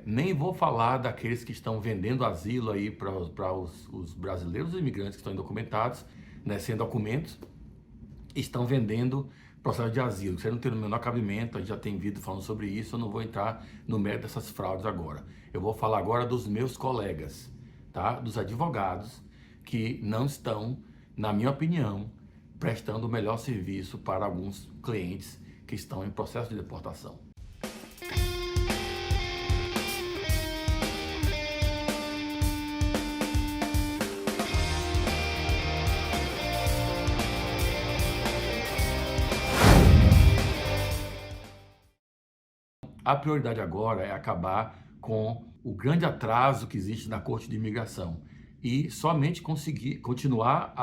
Nem vou falar daqueles que estão vendendo asilo aí para os brasileiros e imigrantes que estão indocumentados, né, sem documentos, estão vendendo processo de asilo. Isso aí não tem o menor cabimento, a gente já tem vídeo falando sobre isso, eu não vou entrar no mérito dessas fraudes agora. Eu vou falar agora dos meus colegas, tá? Dos advogados que não estão, na minha opinião, prestando o melhor serviço para alguns clientes que estão em processo de deportação. A prioridade agora é acabar com o grande atraso que existe na Corte de Imigração e somente conseguir continuar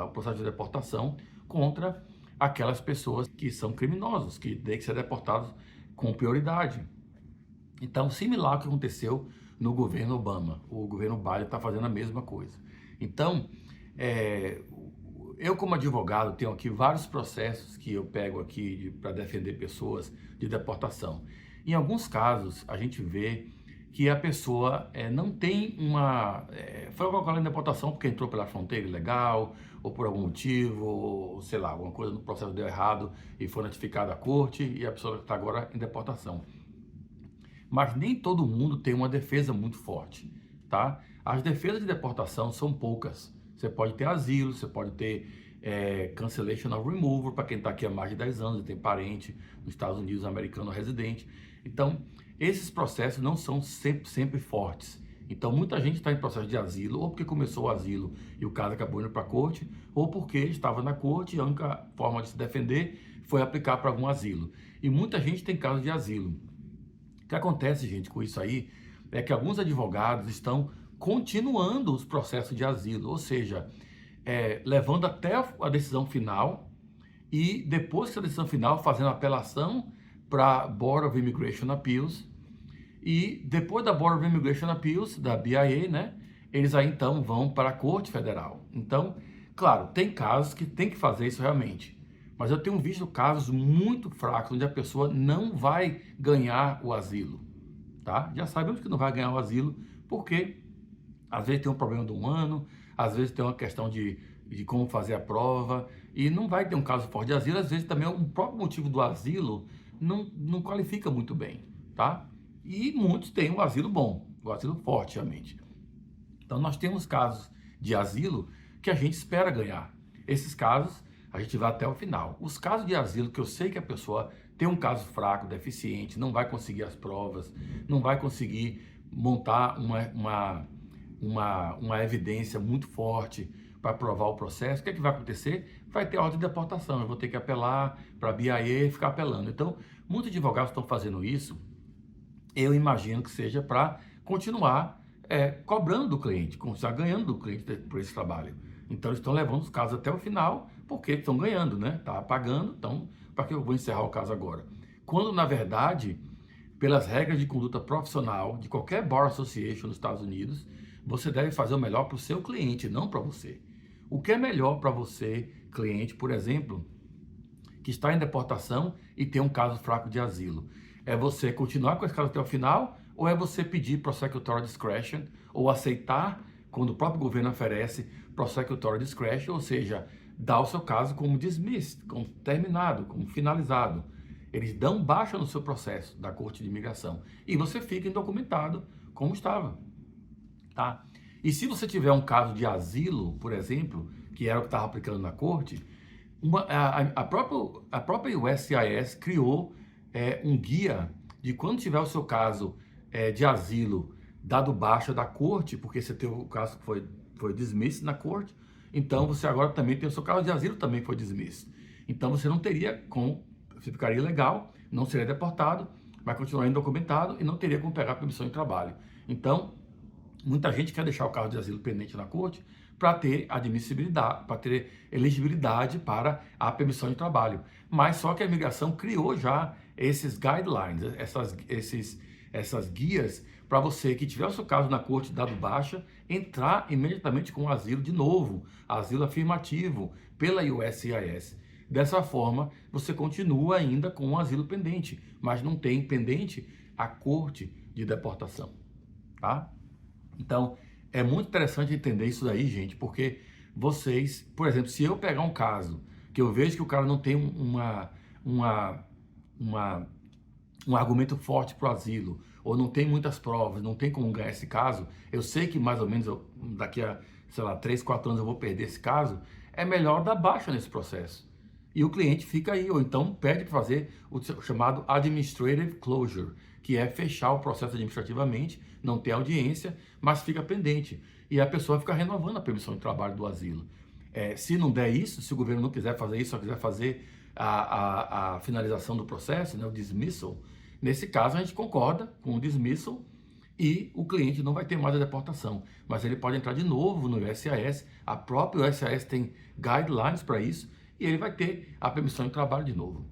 o processo de deportação contra aquelas pessoas que são criminosos, que têm que ser deportados com prioridade. Então, similar ao que aconteceu no governo Obama, o governo Biden está fazendo a mesma coisa. Então, eu como advogado tenho aqui vários processos que eu pego aqui para defender pessoas de deportação. Em alguns casos, a gente vê que a pessoa não tem foi colocada em deportação porque entrou pela fronteira ilegal, ou por algum motivo, ou sei lá, alguma coisa no processo deu errado e foi notificada à corte e a pessoa está agora em deportação. Mas nem todo mundo tem uma defesa muito forte, tá? As defesas de deportação são poucas. Você pode ter asilo, você pode ter cancellation of removal, para quem está aqui há mais de 10 anos e tem parente nos Estados Unidos, americano residente. Então, esses processos não são sempre fortes. Então, muita gente está em processo de asilo, ou porque começou o asilo e o caso acabou indo para a corte, ou porque estava na corte e a única forma de se defender foi aplicar para algum asilo. E muita gente tem caso de asilo. O que acontece, gente, com isso aí, é que alguns advogados estão continuando os processos de asilo, ou seja, levando até a decisão final e depois que a decisão final fazendo apelação para Board of Immigration Appeals e depois da Board of Immigration Appeals, da BIA, né, eles aí então vão para a Corte Federal. Então, claro, tem casos que tem que fazer isso realmente, mas eu tenho visto casos muito fracos onde a pessoa não vai ganhar o asilo, tá? Já sabemos que não vai ganhar o asilo porque às vezes tem um problema de um ano, às vezes tem uma questão de como fazer a prova, e não vai ter um caso forte de asilo, às vezes também o próprio motivo do asilo não qualifica muito bem, tá? E muitos têm um asilo bom, um asilo forte, realmente. Então nós temos casos de asilo que a gente espera ganhar. Esses casos a gente vai até o final. Os casos de asilo que eu sei que a pessoa tem um caso fraco, deficiente, não vai conseguir as provas, não vai conseguir montar uma evidência muito forte para provar o processo, o que é que vai acontecer? Vai ter ordem de deportação, eu vou ter que apelar para a BIA e ficar apelando. Então, muitos advogados estão fazendo isso, eu imagino que seja para continuar cobrando do cliente, continuar ganhando do cliente por esse trabalho. Então, eles estão levando os casos até o final, porque estão ganhando, né? Está pagando, então, para que eu vou encerrar o caso agora? Quando, na verdade, pelas regras de conduta profissional de qualquer Bar Association nos Estados Unidos, você deve fazer o melhor para o seu cliente, não para você. O que é melhor para você, cliente, por exemplo, que está em deportação e tem um caso fraco de asilo? É você continuar com esse caso até o final ou é você pedir prosecutorial discretion ou aceitar, quando o próprio governo oferece prosecutorial discretion, ou seja, dar o seu caso como dismissed, como terminado, como finalizado. Eles dão baixa no seu processo da Corte de Imigração e você fica indocumentado como estava, tá? E se você tiver um caso de asilo, por exemplo, que era o que estava aplicando na corte, a própria USCIS criou um guia de quando tiver o seu caso de asilo dado baixa da corte, porque você teve o caso que foi dismissed na corte, então você agora também tem o seu caso de asilo também foi dismissed. Então você não teria você ficaria ilegal, não seria deportado, vai continuar indocumentado e não teria como pegar permissão de trabalho. Então, muita gente quer deixar o caso de asilo pendente na corte para ter admissibilidade, para ter elegibilidade para a permissão de trabalho. Mas só que a imigração criou já esses guidelines, essas guias para você que tiver o seu caso na corte dado baixa, entrar imediatamente com o asilo de novo, asilo afirmativo pela USCIS. Dessa forma, você continua ainda com o asilo pendente, mas não tem pendente a corte de deportação, tá? Então, é muito interessante entender isso daí, gente, porque vocês, por exemplo, se eu pegar um caso que eu vejo que o cara não tem um argumento forte para o asilo, ou não tem muitas provas, não tem como ganhar esse caso, eu sei que mais ou menos daqui a, sei lá, 3, 4 anos eu vou perder esse caso, é melhor dar baixa nesse processo. E o cliente fica aí, ou então pede para fazer o chamado Administrative Closure, que é fechar o processo administrativamente, não ter audiência, mas fica pendente. E a pessoa fica renovando a permissão de trabalho do asilo. Se não der isso, se o governo não quiser fazer isso, só quiser fazer a finalização do processo, né, o dismissal, nesse caso a gente concorda com o dismissal e o cliente não vai ter mais a deportação, mas ele pode entrar de novo no USCIS, a própria USCIS tem guidelines para isso, e ele vai ter a permissão de trabalho de novo.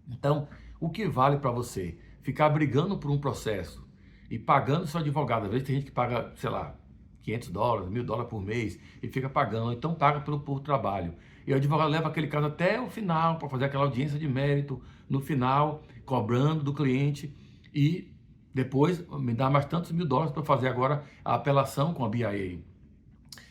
Então, o que vale para você ficar brigando por um processo e pagando seu advogado? Às vezes tem gente que paga, sei lá, $500, $1.000 por mês e fica pagando, então paga por trabalho. E o advogado leva aquele caso até o final para fazer aquela audiência de mérito, no final, cobrando do cliente e depois me dá mais tantos $1.000 para fazer agora a apelação com a BIA.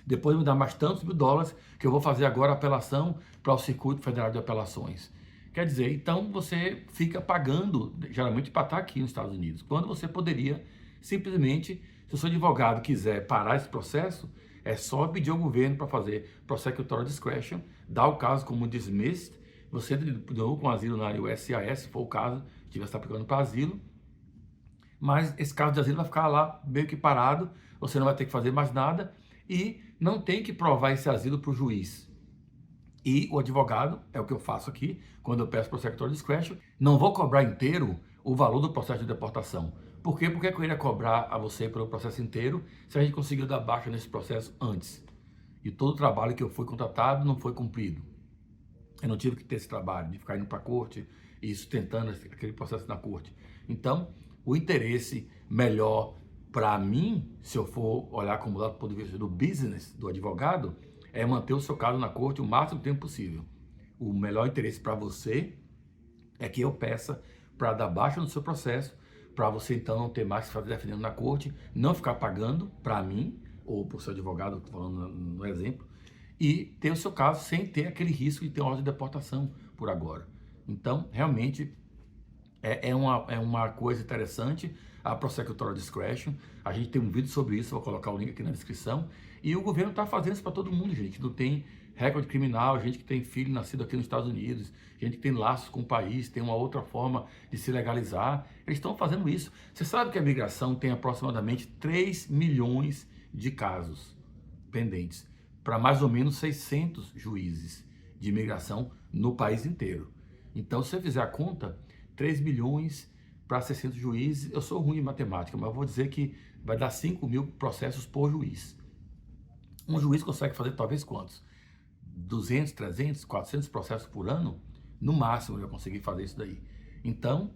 Depois me dá mais tantos $1.000 que eu vou fazer agora a apelação para o Circuito Federal de Apelações. Quer dizer, então você fica pagando, geralmente para estar aqui nos Estados Unidos, quando você poderia simplesmente, se o seu advogado quiser parar esse processo, é só pedir ao governo para fazer prosecutorial discretion, dar o caso como dismissed, você deu com asilo na USCIS, se for o caso, estiver se aplicando para asilo, mas esse caso de asilo vai ficar lá meio que parado, você não vai ter que fazer mais nada e não tem que provar esse asilo para o juiz. E o advogado, é o que eu faço aqui, quando eu peço prosecutorial discretion, não vou cobrar inteiro o valor do processo de deportação. Por quê? Porque eu iria cobrar a você pelo processo inteiro se a gente conseguiu dar baixa nesse processo antes. E todo o trabalho que eu fui contratado não foi cumprido. Eu não tive que ter esse trabalho de ficar indo para a corte e sustentando aquele processo na corte. Então, o interesse melhor para mim, se eu for olhar como do ponto de vista do business, do advogado, é manter o seu caso na corte o máximo tempo possível. O melhor interesse para você é que eu peça para dar baixa no seu processo, para você então não ter mais que fazer defendendo na corte, não ficar pagando para mim, ou para o seu advogado, estou falando no exemplo, e ter o seu caso sem ter aquele risco de ter uma ordem de deportação por agora. Então, realmente, é uma coisa interessante, a prosecutorial discretion. A gente tem um vídeo sobre isso, vou colocar o link aqui na descrição. E o governo está fazendo isso para todo mundo, gente. Não tem recorde criminal, gente que tem filho nascido aqui nos Estados Unidos, gente que tem laços com o país, tem uma outra forma de se legalizar. Eles estão fazendo isso. Você sabe que a imigração tem aproximadamente 3 milhões de casos pendentes, para mais ou menos 600 juízes de imigração no país inteiro. Então, se você fizer a conta, 3 milhões para 600 juízes, eu sou ruim em matemática, mas eu vou dizer que vai dar 5.000 processos por juiz. Um juiz consegue fazer talvez quantos? 200, 300, 400 processos por ano? No máximo ele vai conseguir fazer isso daí. Então,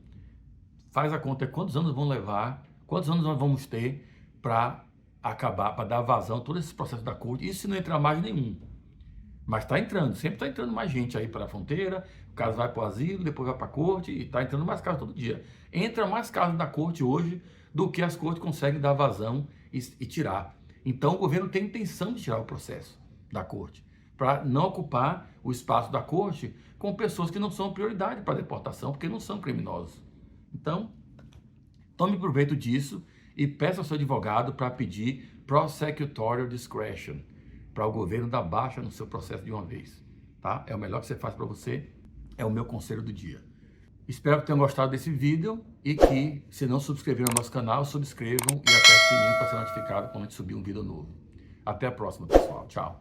faz a conta, quantos anos vão levar, quantos anos nós vamos ter para acabar, para dar vazão a todos esses processos da corte, isso se não entrar mais nenhum. Mas está entrando, sempre está entrando mais gente aí pela fronteira, o caso vai para o asilo, depois vai para a corte, e está entrando mais casos todo dia. Entra mais casos na corte hoje do que as cortes conseguem dar vazão e tirar. Então o governo tem intenção de tirar o processo da corte, para não ocupar o espaço da corte com pessoas que não são prioridade para deportação, porque não são criminosos. Então, tome proveito disso e peça ao seu advogado para pedir prosecutorial discretion, para o governo dar baixa no seu processo de uma vez, tá? É o melhor que você faz para você, é o meu conselho do dia. Espero que tenham gostado desse vídeo e que, se não subscreveram no nosso canal, subscrevam e aperte o sininho para ser notificado quando a gente subir um vídeo novo. Até a próxima, pessoal. Tchau.